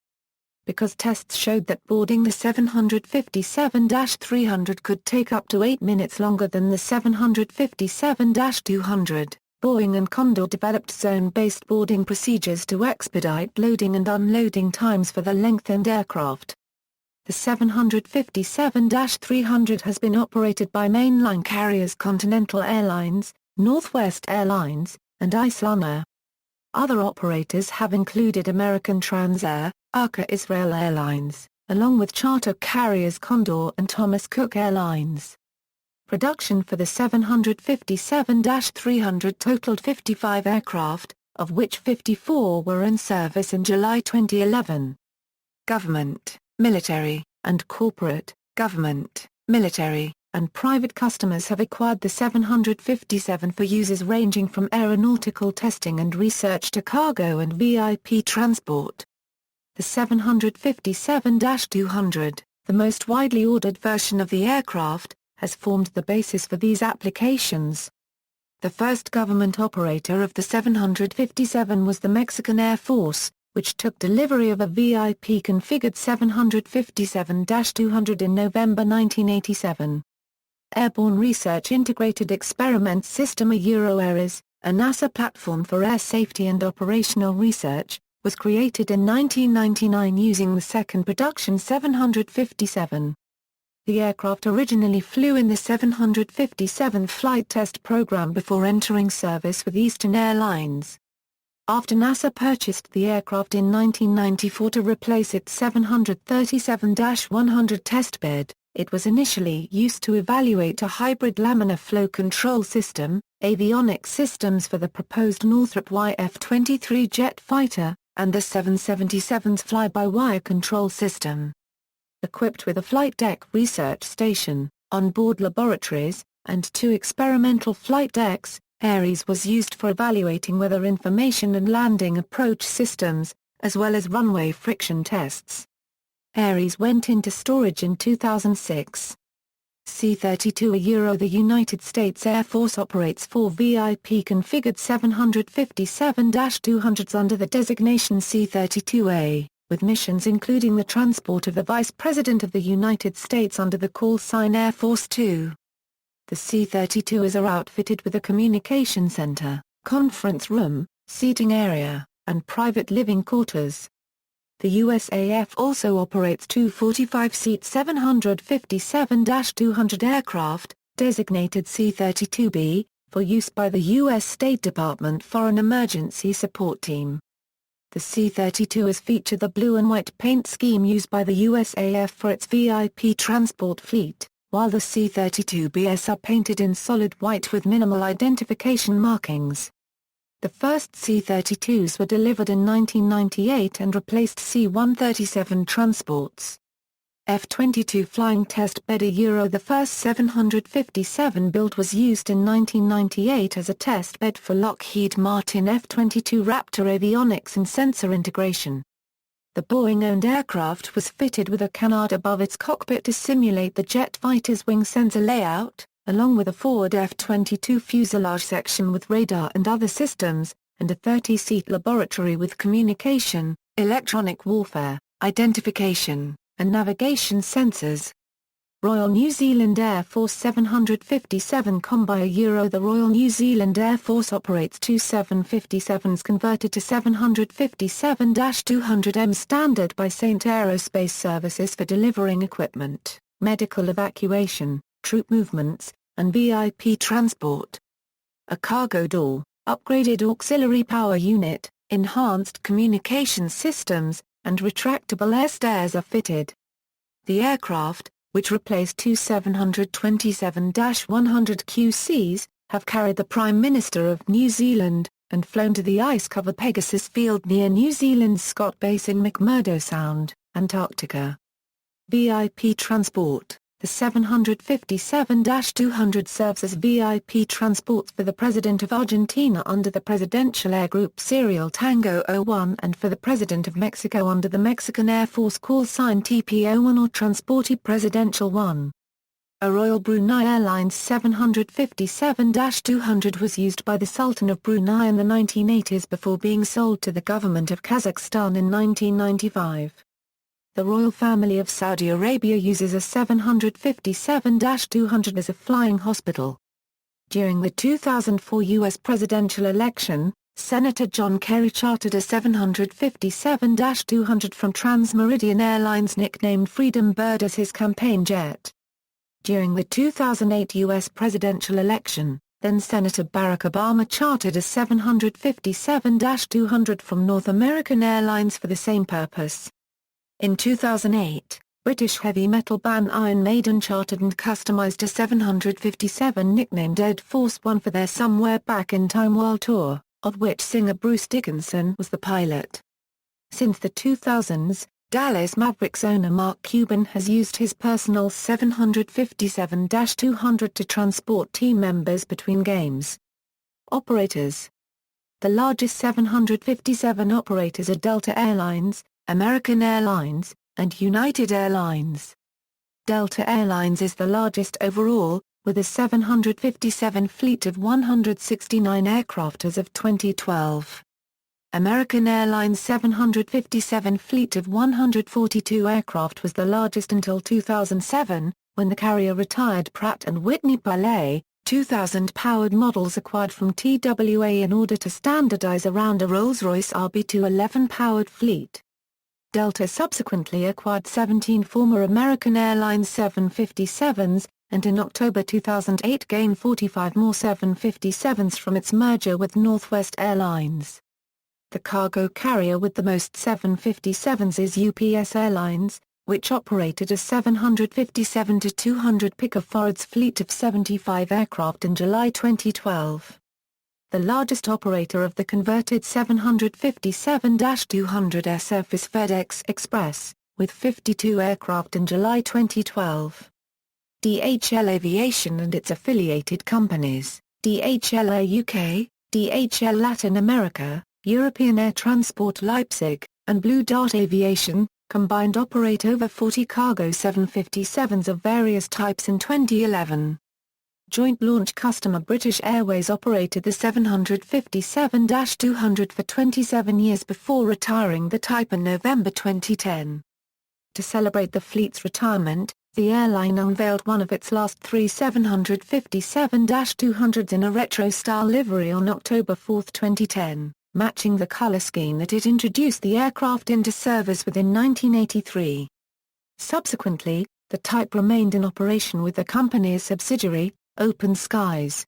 Because tests showed that boarding the 757-300 could take up to 8 minutes longer than the 757-200, Boeing and Condor developed zone-based boarding procedures to expedite loading and unloading times for the lengthened aircraft. The 757-300 has been operated by mainline carriers Continental Airlines, Northwest Airlines, and Icelandair. Other operators have included American Transair, Arca Israel Airlines, along with charter carriers Condor and Thomas Cook Airlines. Production for the 757-300 totaled 55 aircraft, of which 54 were in service in July 2011. Government, military, and corporate, government, military, and private customers have acquired the 757 for uses ranging from aeronautical testing and research to cargo and VIP transport. The 757-200, the most widely ordered version of the aircraft, has formed the basis for these applications. The first government operator of the 757 was the Mexican Air Force, which took delivery of a VIP-configured 757-200 in November 1987. Airborne Research Integrated Experiments System, a EUROAERIS, a NASA platform for air safety and operational research, was created in 1999 using the second production 757. The aircraft originally flew in the 757th flight test program before entering service with Eastern Airlines. After NASA purchased the aircraft in 1994 to replace its 737-100 testbed, it was initially used to evaluate a hybrid laminar flow control system, avionics systems for the proposed Northrop YF-23 jet fighter, and the 777's fly-by-wire control system. Equipped with a flight deck research station, onboard laboratories, and 2 experimental flight decks. Ares was used for evaluating weather information and landing approach systems, as well as runway friction tests. Ares went into storage in 2006. C-32 The United States Air Force operates 4 VIP-configured 757-200s under the designation C-32A, with missions including the transport of the Vice President of the United States under the call sign Air Force 2. The C-32s are outfitted with a communication center, conference room, seating area, and private living quarters. The USAF also operates 2 45-seat 757-200 aircraft, designated C-32B, for use by the U.S. State Department Foreign Emergency Support Team. The C-32s feature the blue and white paint scheme used by the USAF for its VIP transport fleet, while the C-32Bs are painted in solid white with minimal identification markings. The first C-32s were delivered in 1998 and replaced C-137 transports. F-22 flying Testbed The first 757 build was used in 1998 as a testbed for Lockheed Martin F-22 Raptor avionics and sensor integration. The Boeing-owned aircraft was fitted with a canard above its cockpit to simulate the jet fighter's wing sensor layout, along with a forward F-22 fuselage section with radar and other systems, and a 30-seat laboratory with communication, electronic warfare, identification, and navigation sensors. Royal New Zealand Air Force 757 Combi The Royal New Zealand Air Force operates 2 757s converted to 757-200M standard by Saint Aerospace Services for delivering equipment, medical evacuation, troop movements, and VIP transport. A cargo door, upgraded auxiliary power unit, enhanced communication systems, and retractable air stairs are fitted. The aircraft, which replaced 2 727-100 QCs, have carried the Prime Minister of New Zealand, and flown to the ice-covered Pegasus Field near New Zealand's Scott Base in McMurdo Sound, Antarctica. VIP transport. The 757-200 serves as VIP transports for the President of Argentina under the Presidential Air Group Serial Tango 01 and for the President of Mexico under the Mexican Air Force call sign TP-01 or Transporte Presidential 1. A Royal Brunei Airlines 757-200 was used by the Sultan of Brunei in the 1980s before being sold to the government of Kazakhstan in 1995. The royal family of Saudi Arabia uses a 757-200 as a flying hospital. During the 2004 U.S. presidential election, Senator John Kerry chartered a 757-200 from Trans-Meridian Airlines nicknamed Freedom Bird as his campaign jet. During the 2008 U.S. presidential election, then-Senator Barack Obama chartered a 757-200 from North American Airlines for the same purpose. In 2008, British heavy metal band Iron Maiden chartered and customized a 757 nicknamed Ed Force One for their Somewhere Back in Time World Tour, of which singer Bruce Dickinson was the pilot. Since the 2000s, Dallas Mavericks owner Mark Cuban has used his personal 757-200 to transport team members between games. Operators. The largest 757 operators are Delta Airlines, American Airlines, and United Airlines. Delta Airlines is the largest overall, with a 757 fleet of 169 aircraft as of 2012. American Airlines' 757 fleet of 142 aircraft was the largest until 2007, when the carrier retired Pratt Whitney PW2000 powered models acquired from TWA in order to standardize around a Rolls-Royce RB211 powered fleet. Delta subsequently acquired 17 former American Airlines 757s, and in October 2008 gained 45 more 757s from its merger with Northwest Airlines. The cargo carrier with the most 757s is UPS Airlines, which operated a 757-200 picofards fleet of 75 aircraft in July 2012. The largest operator of the converted 757-200 SF is FedEx Express, with 52 aircraft in July 2012. DHL Aviation and its affiliated companies, DHL Air UK, DHL Latin America, European Air Transport Leipzig, and Blue Dart Aviation, combined operate over 40 cargo 757s of various types in 2011. Joint launch customer British Airways operated the 757-200 for 27 years before retiring the type in November 2010. To celebrate the fleet's retirement, the airline unveiled one of its last three 757-200s in a retro-style livery on October 4, 2010, matching the colour scheme that it introduced the aircraft into service within 1983. Subsequently, the type remained in operation with the company's subsidiary, Open Skies.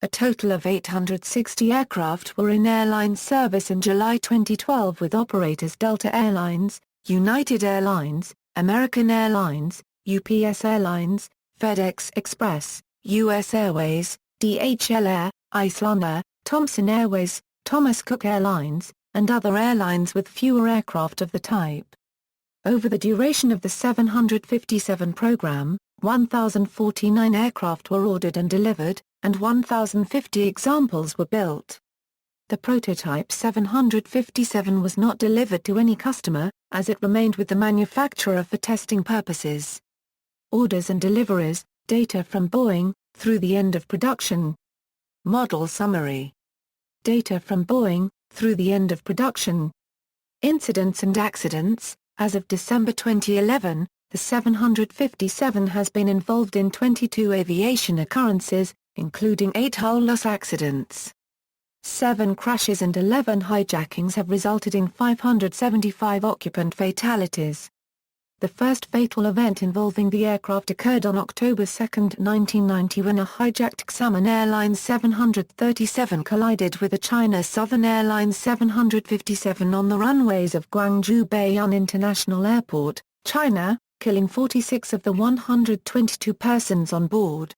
A total of 860 aircraft were in airline service in July 2012 with operators Delta Air Lines, United Airlines, American Airlines, UPS Airlines, FedEx Express, US Airways, DHL Air, Icelandair, Thomson Airways, Thomas Cook Airlines, and other airlines with fewer aircraft of the type. Over the duration of the 757 program, 1,049 aircraft were ordered and delivered, and 1,050 examples were built. The prototype 757 was not delivered to any customer, as it remained with the manufacturer for testing purposes. Orders and deliveries, data from Boeing, through the end of production. Model summary. Data from Boeing, through the end of production. Incidents and accidents. As of December 2011, the 757 has been involved in 22 aviation occurrences, including 8 hull loss accidents. 7 crashes and 11 hijackings have resulted in 575 occupant fatalities. The first fatal event involving the aircraft occurred on October 2, 1990 when a hijacked Xiamen Airlines 737 collided with a China Southern Airlines 757 on the runways of Guangzhou Baiyun International Airport, China, killing 46 of the 122 persons on board.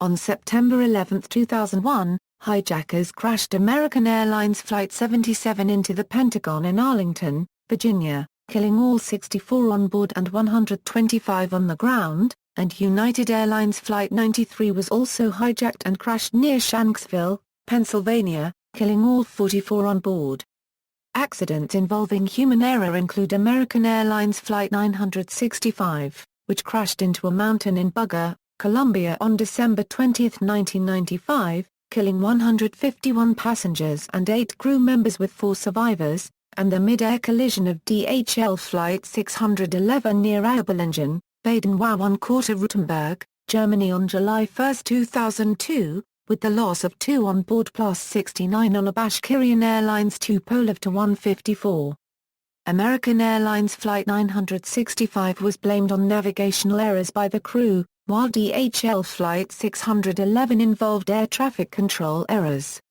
On September 11, 2001, hijackers crashed American Airlines Flight 77 into the Pentagon in Arlington, Virginia, killing all 64 on board and 125 on the ground, and United Airlines Flight 93 was also hijacked and crashed near Shanksville, Pennsylvania, killing all 44 on board. Accidents involving human error include American Airlines Flight 965, which crashed into a mountain in Bugger, Colombia on December 20, 1995, killing 151 passengers and 8 crew members with 4 survivors, and the mid-air collision of DHL Flight 611 near Aubelingen, Baden-Württemberg, Germany on July 1, 2002, with the loss of 2 on board plus 69 on a Bashkirian Airlines Tupolev Tu-154. American Airlines Flight 965 was blamed on navigational errors by the crew, while DHL Flight 611 involved air traffic control errors.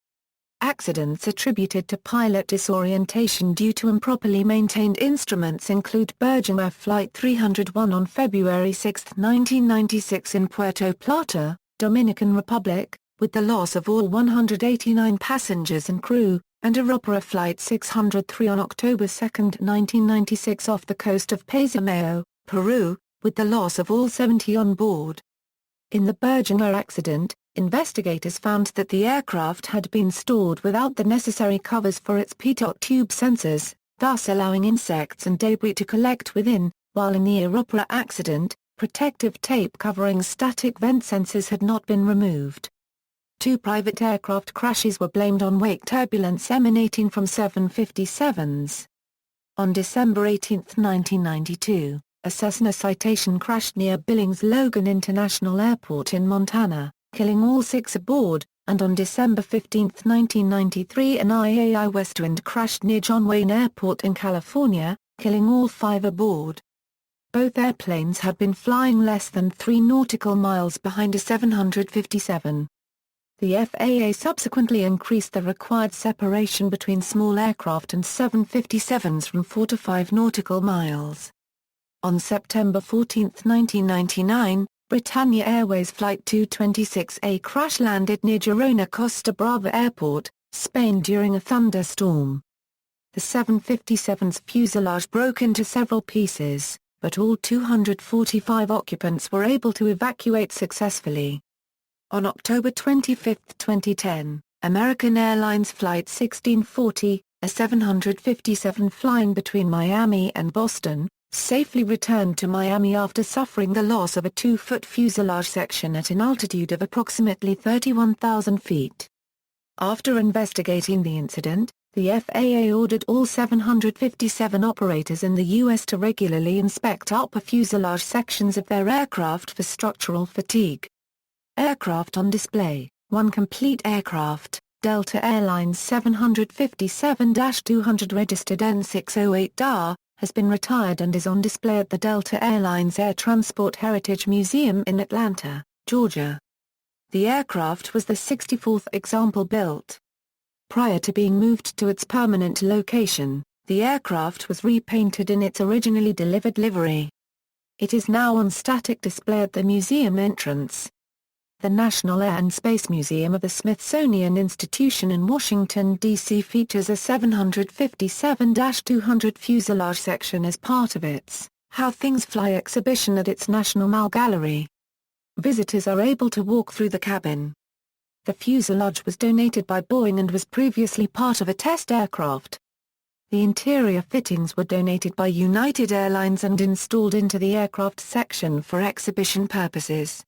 Accidents attributed to pilot disorientation due to improperly maintained instruments include Virgin Air Flight 301 on February 6, 1996 in Puerto Plata, Dominican Republic, with the loss of all 189 passengers and crew, and Aeropera Flight 603 on October 2, 1996 off the coast of Paizameo, Peru, with the loss of all 70 on board. In the Virgin Air accident, investigators found that the aircraft had been stored without the necessary covers for its pitot tube sensors, thus allowing insects and debris to collect within, while in the Aeropera accident, protective tape covering static vent sensors had not been removed. 2 private aircraft crashes were blamed on wake turbulence emanating from 757s. On December 18, 1992, a Cessna Citation crashed near Billings Logan International Airport in Montana, killing all 6 aboard, and on December 15, 1993 an IAI Westwind crashed near John Wayne Airport in California, killing all 5 aboard. Both airplanes had been flying less than 3 nautical miles behind a 757. The FAA subsequently increased the required separation between small aircraft and 757s from 4 to 5 nautical miles. On September 14, 1999, Britannia Airways Flight 226A crash-landed near Girona Costa Brava Airport, Spain during a thunderstorm. The 757's fuselage broke into several pieces, but all 245 occupants were able to evacuate successfully. On October 25, 2010, American Airlines Flight 1640, a 757 flying between Miami and Boston, safely returned to Miami after suffering the loss of a 2-foot fuselage section at an altitude of approximately 31,000 feet. After investigating the incident, the FAA ordered all 757 operators in the U.S. to regularly inspect upper fuselage sections of their aircraft for structural fatigue. Aircraft on display: one complete aircraft, Delta Airlines 757-200 registered N608-DAR, has been retired and is on display at the Delta Airlines Air Transport Heritage Museum in Atlanta, Georgia. The aircraft was the 64th example built. Prior to being moved to its permanent location, the aircraft was repainted in its originally delivered livery. It is now on static display at the museum entrance. The National Air and Space Museum of the Smithsonian Institution in Washington, D.C. features a 757-200 fuselage section as part of its How Things Fly exhibition at its National Mall Gallery. Visitors are able to walk through the cabin. The fuselage was donated by Boeing and was previously part of a test aircraft. The interior fittings were donated by United Airlines and installed into the aircraft section for exhibition purposes.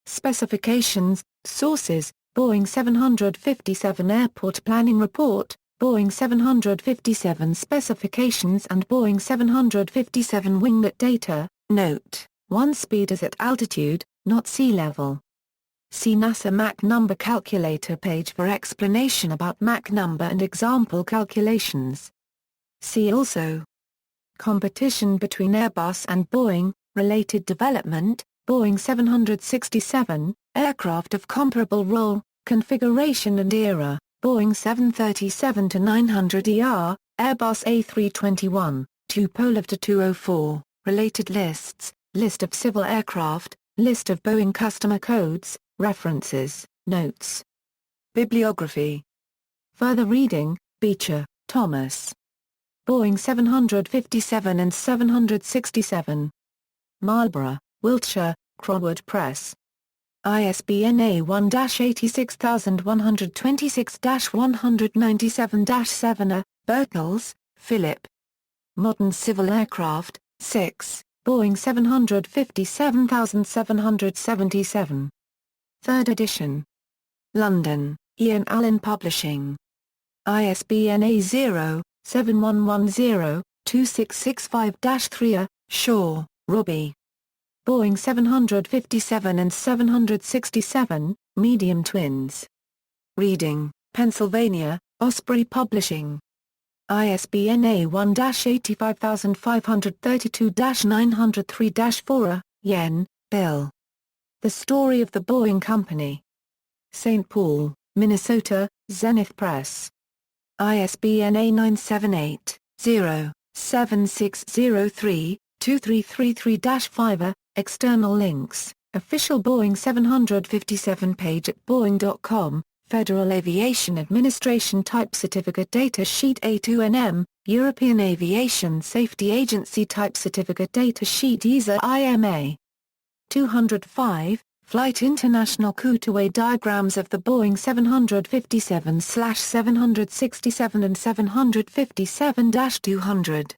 Specifications, sources, Boeing 757 Airport Planning Report, Boeing 757 Specifications and Boeing 757 Winglet Data. Note: 1 speed is at altitude, not sea level. See NASA Mach number calculator page for explanation about Mach number and example calculations. See also: competition between Airbus and Boeing, related development, Boeing 767, aircraft of comparable role, configuration and era, Boeing 737-900ER, Airbus A321, Tupolev to 204, related lists, list of civil aircraft, list of Boeing customer codes, references, notes. Bibliography. Further reading: Beecher, Thomas. Boeing 757 and 767. Marlborough, Wiltshire, Crowwood Press. ISBN A1-86126-197-7. Birtles, Philip. Modern Civil Aircraft, 6, Boeing 757-777. 3rd edition. London, Ian Allen Publishing. ISBN A0-7110-2665-3. Shaw, Robbie. Boeing 757 and 767, Medium Twins. Reading, Pennsylvania, Osprey Publishing. ISBN A1-85532-903-4. Yen, Bill. The Story of the Boeing Company. St. Paul, Minnesota, Zenith Press. ISBN A978-0-7603-2333-5. External links, official Boeing 757 page at Boeing.com, Federal Aviation Administration Type Certificate Data Sheet A2NM, European Aviation Safety Agency Type Certificate Data Sheet EASA IMA. 205, Flight International Cutaway diagrams of the Boeing 757/767 and 757-200.